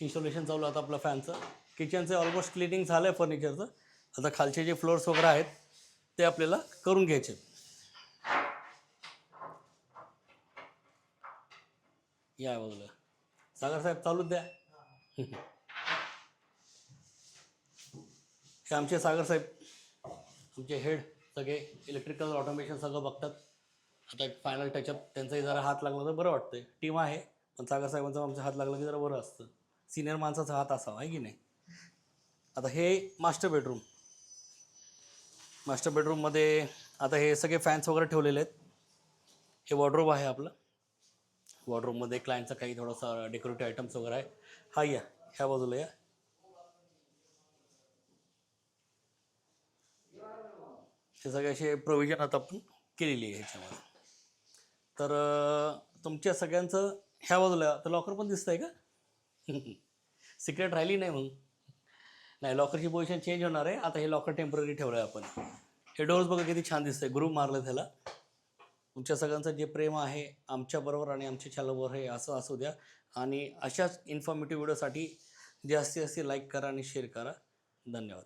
Installation चालू आहे आता आपलं फॅनचं. किचनचं ऑलमोस्ट क्लिनिंग झालं आहे फर्निचरचं. आता खालचे जे फ्लोअर्स वगैरे आहेत ते आपल्याला करून घ्यायचे. या बाजूला सागर साहेब चालूच द्या. हे आमचे सागर साहेब, आमचे हेड, सगळे इलेक्ट्रिकल ऑटोमेशन सगळं बघतात. आता एक फायनल टचअप त्यांचाही जरा हात लागला तर बरं वाटतंय. टीम आहे पण सागर साहेबांचा आमचा हात लागला की जरा बरं असतं. सिनियर माणसाचा हात असावा आहे की नाही. आता हे मास्टर बेडरूम. मास्टर बेडरूममध्ये आता हे सगळे फॅन्स वगैरे ठेवलेले आहेत. हे वॉर्डरोब आहे आपलं. वॉर्डरोबमध्ये क्लायंटचा काही थोडासा डेकोरेटिव्ह आयटम्स वगैरे आहे. हा या ह्या बाजूला या. हे सगळे असे प्रोव्हिजन आता आपण केलेली आहे ह्याच्यामध्ये. तर तुमच्या सगळ्यांचं ह्या बाजूला तर लॉकर पण दिसतंय का? सिक्रेट राहिली नाही मग. नाही, लॉकरची पोझिशन चेंज होणार आहे आता. हे लॉकर टेम्पररी ठेवलं आहे आपण. हे डोअर्स बघा किती छान दिसतंय, ग्रूप मारलं त्याला. तुमच्या सगळ्यांचं जे प्रेम आहे आमच्याबरोबर आणि आमच्या चॅनलवर हे असं असू द्या. आणि अशाच इन्फॉर्मेटिव्ह व्हिडिओसाठी जास्तीत जास्त लाईक करा आणि शेअर करा. धन्यवाद.